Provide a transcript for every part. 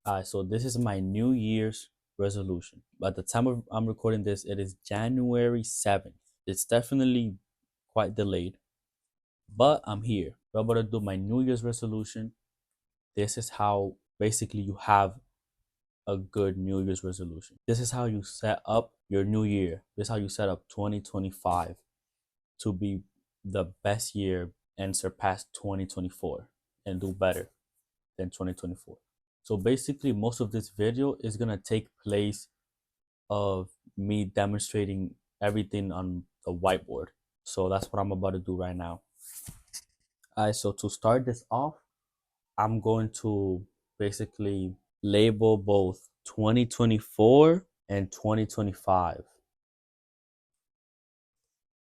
So this is my New Year's resolution. At the time of I'm recording this, it is January 7th. It's definitely quite delayed, but I'm here. I'm about to do my New Year's resolution. This is how basically you have a good New Year's resolution. This is how you set up your new year. This is how you set up 2025 to be the best year and surpass 2024 and do better than 2024. So basically, most of this video is gonna take place of me demonstrating everything on the whiteboard. So that's what I'm about to do right now. Alright, so to start this off, I'm going to basically label both 2024 and 2025.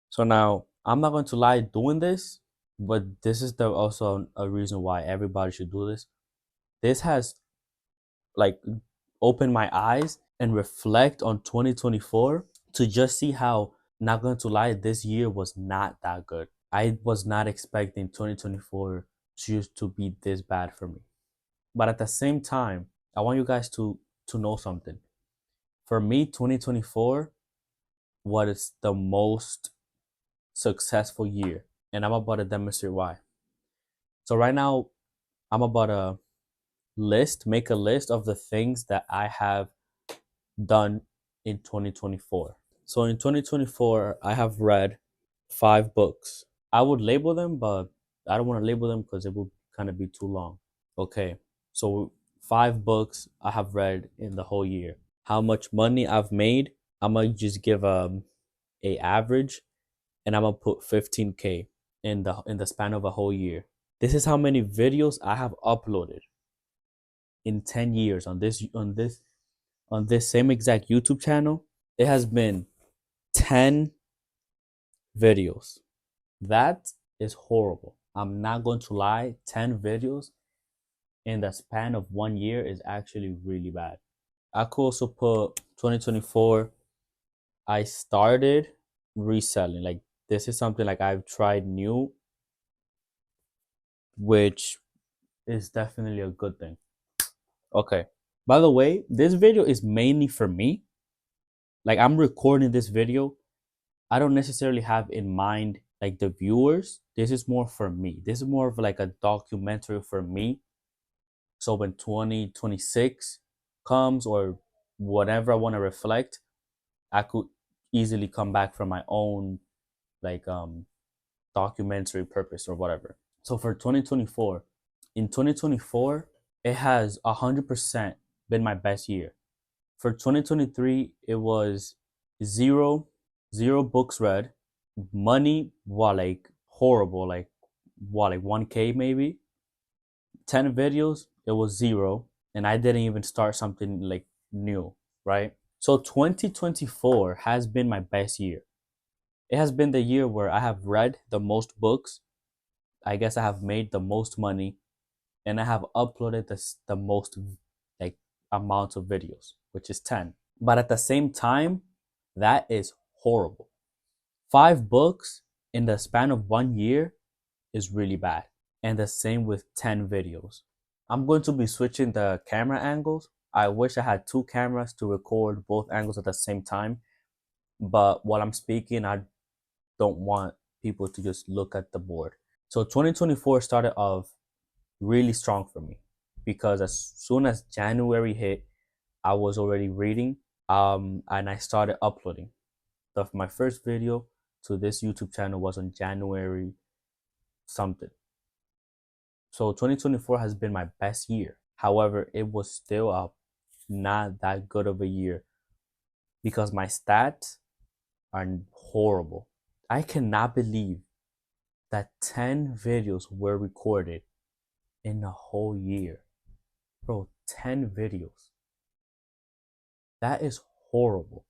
So now I'm not going to lie doing this, but this is the also a reason why everybody should do this. This has like opened my eyes and reflect on 2024 to just see how, not going to lie, this year was not that good. I was not expecting 2024 just to be this bad for me. But at the same time, I want you guys to know something. For me, 2024 was the most successful year, and I'm about to demonstrate why. So right now, I'm about to make a list of the things that I have done in 2024. So in 2024, I have read 5 books. I would label them, but I don't want to label them because it will kind of be too long. Okay, so 5 books I have read in the whole year. How much money I've made? I'm gonna just give a average, and I'm gonna put 15K in the span of a whole year. This is how many videos I have uploaded in 10 years on this same exact YouTube channel. It has been 10 videos. That is horrible. I'm not going to lie, 10 videos in the span of 1 year is actually really bad. I could also put 2024. I started reselling. Like, this is something like I've tried new, which is definitely a good thing. Okay. By the way, this video is mainly for me. Like, I'm recording this video. I don't necessarily have in mind like the viewers. This is more for me. This is more of like a documentary for me. So when 2026 comes, or whatever I want to reflect, I could easily come back from my own like documentary purpose or whatever. So for 2024, in 2024, it has 100% been my best year. For 2023, it was zero, zero books read, money, what, like horrible, like what, like 1K maybe. 10 videos, it was zero, and I didn't even start something like new, right? So 2024 has been my best year. It has been the year where I have read the most books. I guess I have made the most money, and I have uploaded the most like amount of videos, which is 10. But at the same time, that is horrible. 5 books in the span of 1 year is really bad. And the same with 10 videos. I'm going to be switching the camera angles. I wish I had 2 cameras to record both angles at the same time. But while I'm speaking, I don't want people to just look at the board. So 2024 started off really strong for me because as soon as January hit, I was already reading, and I started uploading. My first video to this YouTube channel was on January something. So 2024 has been my best year. However, it was still not that good of a year because my stats are horrible. I cannot believe that 10 videos were recorded in a whole year. Bro, 10 videos. That is horrible.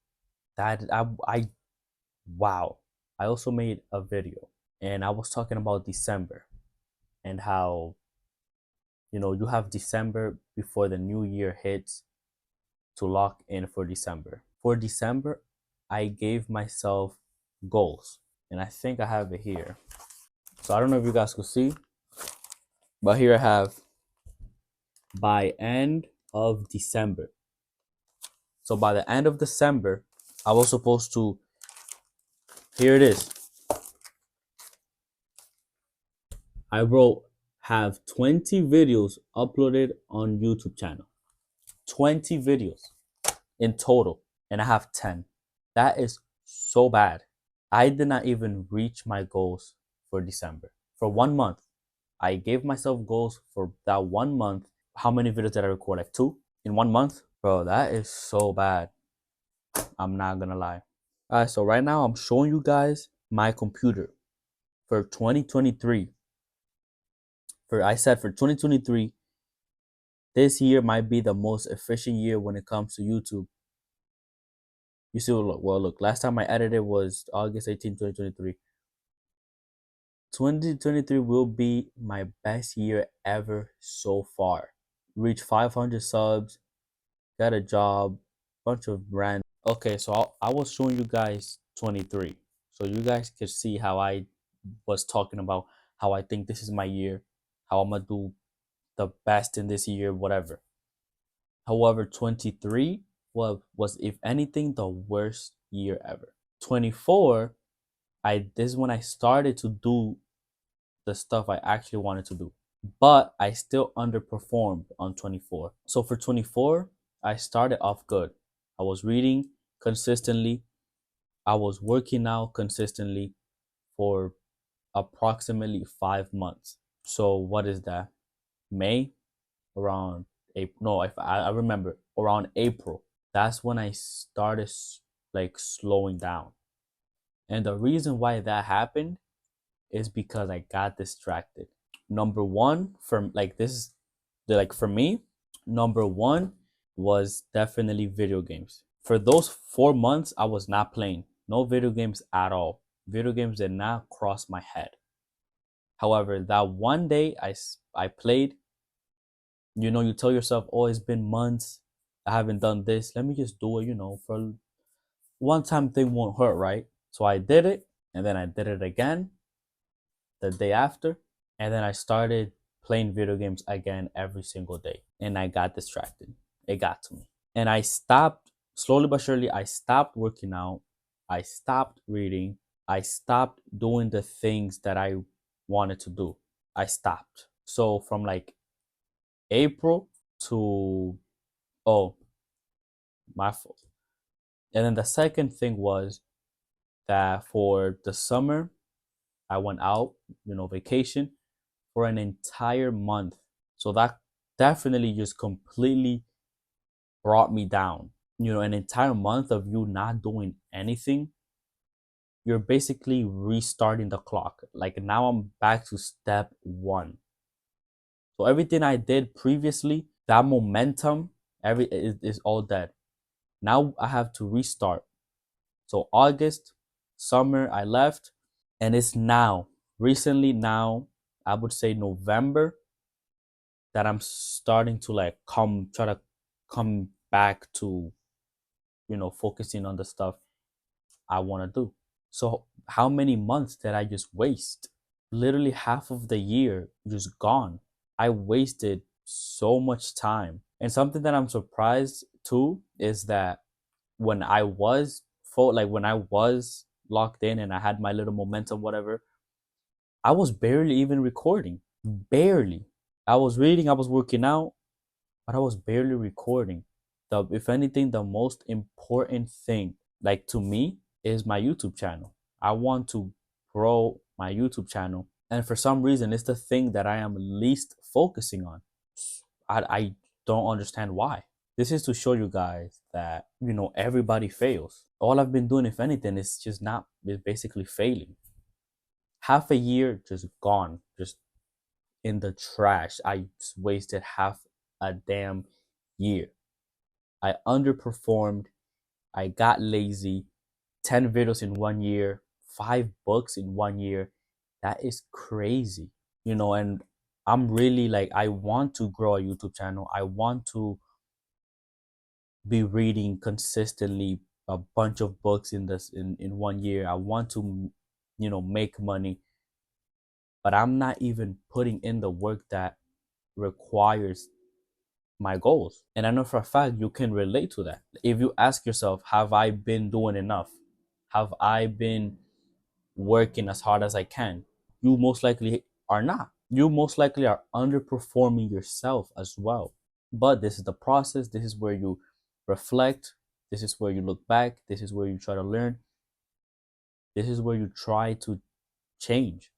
That I wow. I also made a video, and I was talking about December and how, you have December before the new year hits to lock in for December. For December, I gave myself goals, and I think I have it here. So I don't know if you guys could see, but here I have by end of December. So by the end of December, I was supposed to, here it is. I wrote, have 20 videos uploaded on YouTube channel. 20 videos in total, and I have 10. That is so bad. I did not even reach my goals for December. For 1 month, I gave myself goals for that 1 month. How many videos did I record? Like 2 in 1 month? Bro, that is so bad. I'm not gonna lie. All right, so right now I'm showing you guys my computer for 2023. I said for 2023, this year might be the most efficient year when it comes to YouTube. You see, look, last time I edited was August 18, 2023. 2023 will be my best year ever so far. Reach 500 subs, got a job, bunch of brand. Okay, so I was showing you guys 23. So you guys could see how I was talking about how I think this is my year, how I'm gonna do the best in this year, whatever. However, 23 was if anything the worst year ever. 24, this is when I started to do the stuff I actually wanted to do. But I still underperformed on 24. So for 24, I started off good. I was reading consistently. I was working out consistently for approximately 5 months. So what is that? May, around April. No, if I remember around April. That's when I started like slowing down. And the reason why that happened is because I got distracted. Number one, for like this is like for me, number one was definitely video games. For those 4 months, I was not playing. No video games at all. Video games did not cross my head. However, that one day I played, you tell yourself, oh, it's been months. I haven't done this. Let me just do it, for one time thing won't hurt, right? So I did it, and then I did it again the day after, and then I started playing video games again every single day, and I got distracted. It got to me, and I stopped slowly but surely. I stopped working out. I stopped reading. I stopped doing the things that I wanted to do. I stopped. So from like April to, oh, my fault. And then the second thing was that for the summer, I went out, vacation for an entire month. So that definitely just completely brought me down. An entire month of you not doing anything, you're basically restarting the clock. Like now I'm back to step one. So everything I did previously, that momentum, is all dead. Now I have to restart. So August, summer, I left, and it's now, recently now, I would say November, that I'm starting to like try to come back to, focusing on the stuff I want to do. So how many months did I just waste? Literally half of the year just gone. I wasted so much time. And something that I'm surprised too is that when I was when I was locked in and I had my little momentum, whatever, I was barely even recording. Barely. I was reading, I was working out, but I was barely recording. If anything, the most important thing, like to me, is my YouTube channel. I want to grow my YouTube channel. And for some reason, it's the thing that I am least focusing on. I don't understand why. This is to show you guys that, everybody fails. All I've been doing, if anything, is basically failing. Half a year just gone, just in the trash. I wasted half a damn year. I underperformed. I got lazy. 10 videos in 1 year, 5 books in 1 year. That is crazy. And I'm really like, I want to grow a YouTube channel. I want to be reading consistently a bunch of books in 1 year. I want to, make money, but I'm not even putting in the work that requires my goals. And I know for a fact you can relate to that. If you ask yourself, have I been doing enough? Have I been working as hard as I can? You most likely are not. You most likely are underperforming yourself as well. But this is the process. This is where you reflect. This is where you look back. This is where you try to learn. This is where you try to change.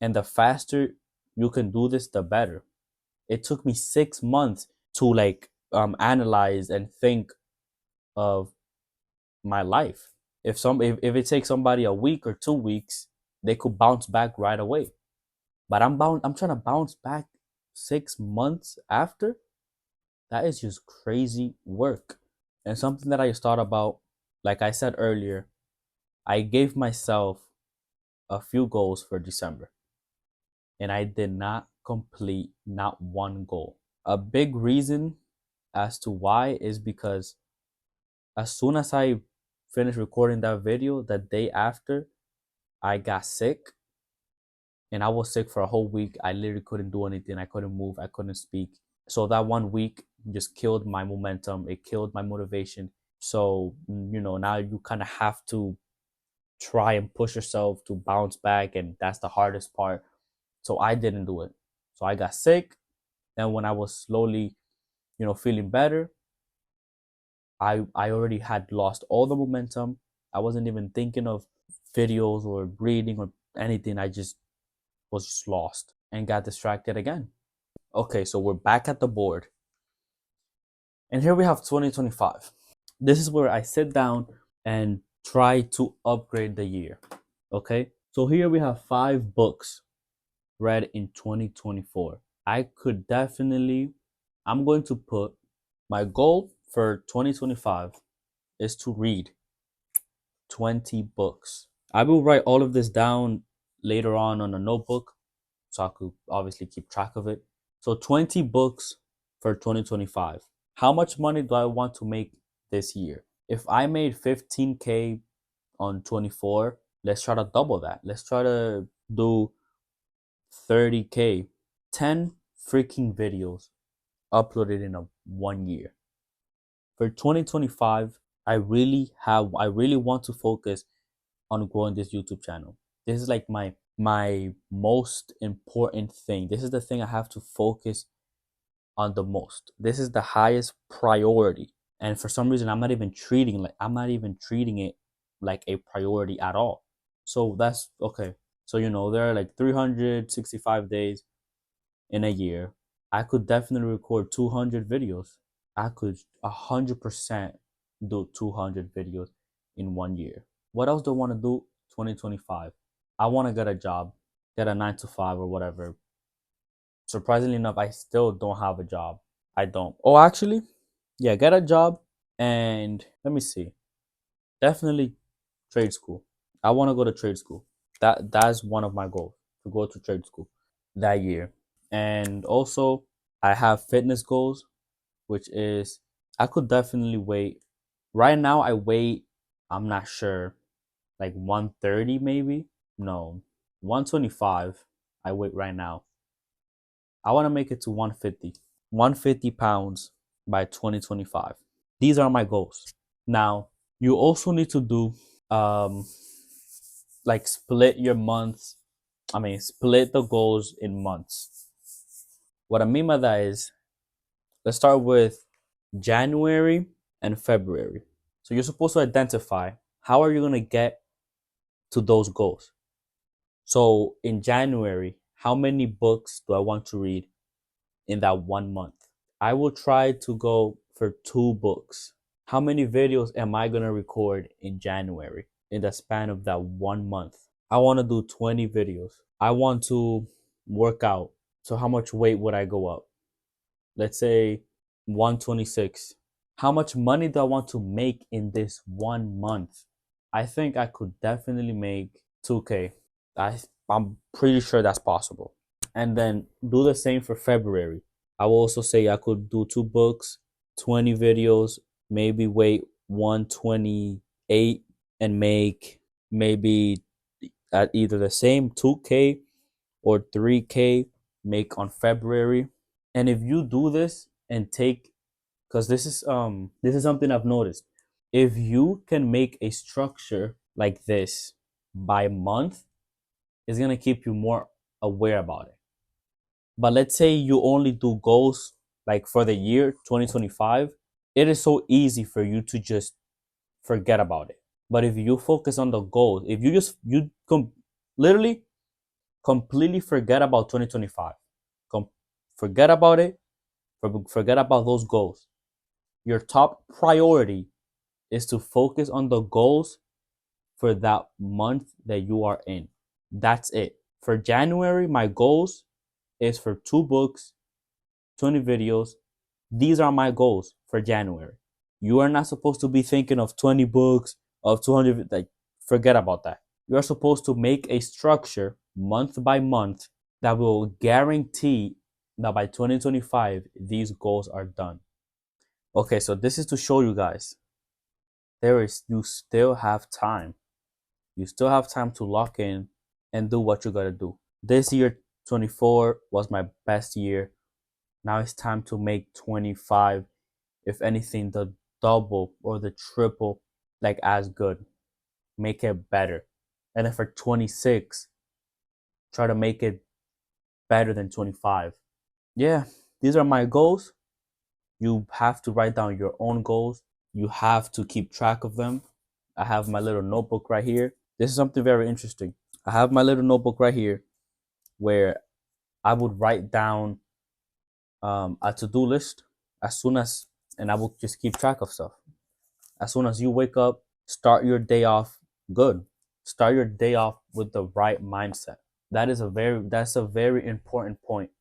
And the faster you can do this, the better. It took me 6 months to analyze and think of my life. If it takes somebody a week or 2 weeks, they could bounce back right away. But I'm trying to bounce back 6 months after. That is just crazy work. And something that I just thought about, like I said earlier, I gave myself a few goals for December, and I did not complete not one goal. A big reason as to why is because as soon as I finished recording that video, the day after, I got sick, and I was sick for a whole week. I literally couldn't do anything. I couldn't move. I couldn't speak. So that 1 week just killed my momentum. It killed my motivation. So, now you kind of have to try and push yourself to bounce back, and that's the hardest part. So I didn't do it. So I got sick, and when I was slowly, feeling better, I already had lost all the momentum. I wasn't even thinking of videos or reading or anything. I just was just lost and got distracted again. Okay, so we're back at the board. And here we have 2025. This is where I sit down and try to upgrade the year. Okay, so here we have 5 books read in 2024. I'm going to put my goal for 2025 is to read 20 books. I will write all of this down later on a notebook so I could obviously keep track of it. So 20 books for 2025. How much money do I want to make this year? If I made 15K on 24, let's try to double that. Let's try to do 30K. 10 freaking videos uploaded in 1 year. For 2025, I really want to focus on growing this YouTube channel. This is like my most important thing. This is the thing I have to focus on the most. This is the highest priority. And for some reason I'm not even treating it like a priority at all. So that's okay. So there are like 365 days in a year. I could definitely record 200 videos. I could 100% do 200 videos in 1 year. What else do I want to do 2025? I want to get a job, get a 9 to 5 or whatever. Surprisingly enough, I still don't have a job. I don't. Oh, actually, yeah, get a job, and let me see. Definitely trade school. I want to go to trade school. That's one of my goals, to go to trade school that year. And also, I have fitness goals, which is I could definitely weight. Right now, I weight, I'm not sure, like 130 maybe. No, 125 I weight right now. I want to make it to 150 pounds by 2025. These are my goals. Now, you also need to do um like split the goals in months. What I mean by that is, let's start with January and February. So you're supposed to identify how are you going to get to those goals. So in January, how many books do I want to read in that 1 month? I will try to go for 2 books. How many videos am I going to record in January in the span of that 1 month? I want to do 20 videos. I want to work out. So how much weight would I go up? Let's say 126. How much money do I want to make in this 1 month? I think I could definitely make 2K. I'm pretty sure that's possible. And then do the same for February. I will also say I could do 2 books, 20 videos, maybe weight 128 and make maybe at either the same 2K or 3K make on February. And if you do this, and take, because this is something I've noticed. If you can make a structure like this by month, it's gonna keep you more aware about it. But let's say you only do goals like for the year 2025, it is so easy for you to just forget about it. But if you focus on the goals, if you just literally completely forget about 2025, com- forget about it, forget about those goals. Your top priority is to focus on the goals for that month that you are in. That's it. For January, my goals is for 2 books, 20 videos. These are my goals for January. You are not supposed to be thinking of 20 books, of 200, like, forget about that. You are supposed to make a structure month by month that will guarantee that by 2025, these goals are done. Okay, so this is to show you guys you still have time. You still have time to lock in and do what you gotta do. This year, 24 was my best year. Now it's time to make 25, if anything, the double or the triple, like as good. Make it better. And then for 26, try to make it better than 25. Yeah, these are my goals. You have to write down your own goals. You have to keep track of them. I have my little notebook right here. This is something very interesting. I have my little notebook right here where I would write down a to-do list as soon as, and I will just keep track of stuff. As soon as you wake up, start your day off good. Start your day off with the right mindset. That's a very important point.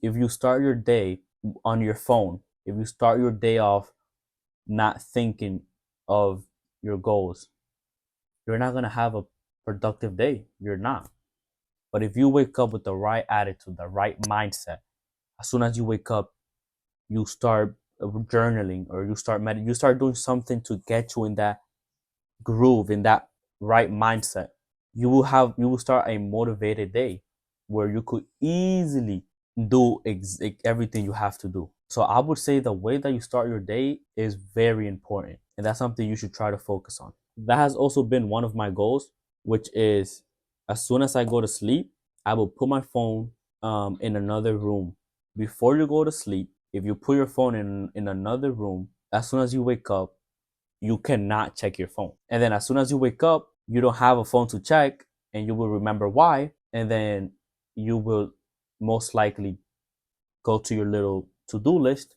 If you start your day on your phone, if you start your day off not thinking of your goals, you're not going to have a productive day. You're not. But if you wake up with the right attitude, the right mindset, as soon as you wake up, you start journaling, or you start doing something to get you in that groove, in that right mindset. You will start a motivated day where you could easily do everything you have to do. So I would say the way that you start your day is very important, and that's something you should try to focus on. That has also been one of my goals, which is as soon as I go to sleep, I will put my phone in another room. Before you go to sleep, if you put your phone in another room, as soon as you wake up, you cannot check your phone. And then as soon as you wake up, you don't have a phone to check, and you will remember why. And then you will most likely go to your little to-do list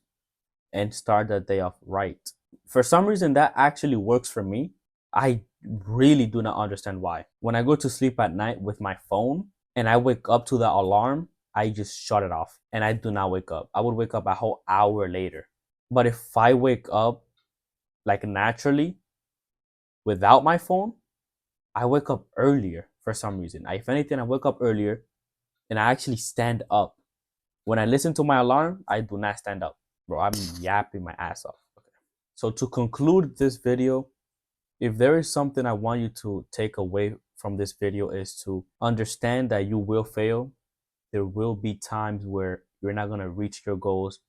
and start that day off right. For some reason, that actually works for me. I really do not understand why. When I go to sleep at night with my phone and I wake up to the alarm, I just shut it off and I do not wake up. I would wake up a whole hour later. But if I wake up like naturally without my phone, I wake up earlier for some reason. If anything, I wake up earlier and I actually stand up. When I listen to my alarm, I do not stand up. Bro, I'm yapping my ass off. Okay. So to conclude this video, if there is something I want you to take away from this video, is to understand that you will fail. There will be times where you're not going to reach your goals.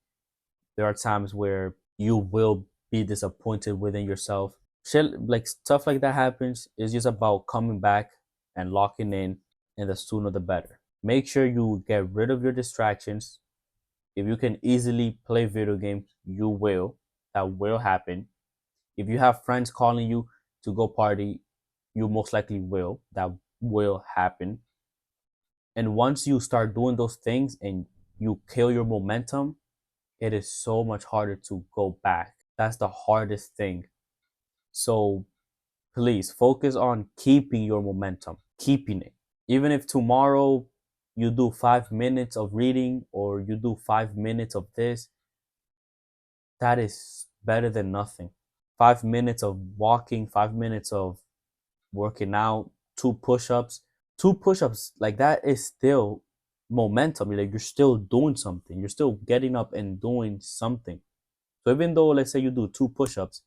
There are times where you will be disappointed within yourself. Shit, like stuff like that happens. It's just about coming back and locking in, and the sooner the better. Make sure you get rid of your distractions. If you can easily play video games, you will. That will happen. If you have friends calling you to go party, you most likely will. That will happen. And once you start doing those things and you kill your momentum, it is so much harder to go back. That's the hardest thing. So please focus on keeping your momentum, keeping it. Even if tomorrow you do 5 minutes of reading or you do 5 minutes of this, that is better than nothing. 5 minutes of walking, 5 minutes of working out, two push-ups, like that is still momentum. Like you're still doing something. You're still getting up and doing something. So even though let's say you do 2 push-ups,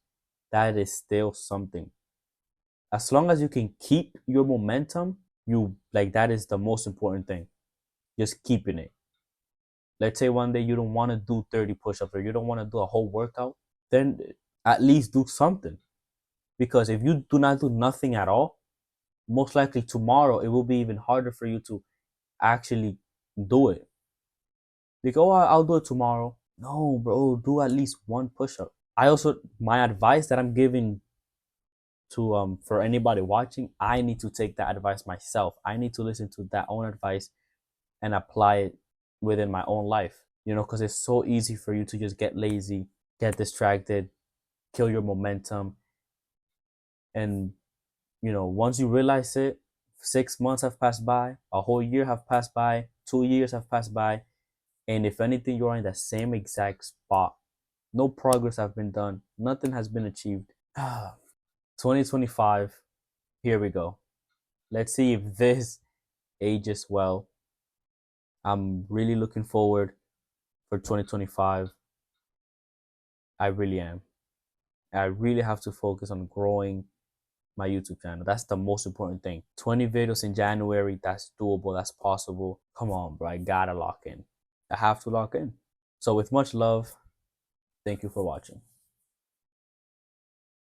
that is still something. As long as you can keep your momentum, you like that is the most important thing. Just keeping it. Let's say one day you don't want to do 30 push-ups or you don't want to do a whole workout, then at least do something. Because if you do not do nothing at all, most likely tomorrow it will be even harder for you to actually do it. Like, oh, I'll do it tomorrow. No, bro, do at least one push-up. I also, my advice that I'm giving to for anybody watching, I need to take that advice myself. I need to listen to that own advice and apply it within my own life. You know, because it's so easy for you to just get lazy, get distracted, kill your momentum. And, you know, once you realize it, 6 months have passed by, a whole year have passed by, 2 years have passed by. And if anything, you're in the same exact spot. No progress have been done. Nothing has been achieved. 2025, here we go. Let's see if this ages well. I'm really looking forward for 2025. I really am. I really have to focus on growing my YouTube channel. That's the most important thing. 20 videos in January, that's doable, that's possible. Come on, bro, I gotta lock in. I have to lock in. So with much love, thank you for watching.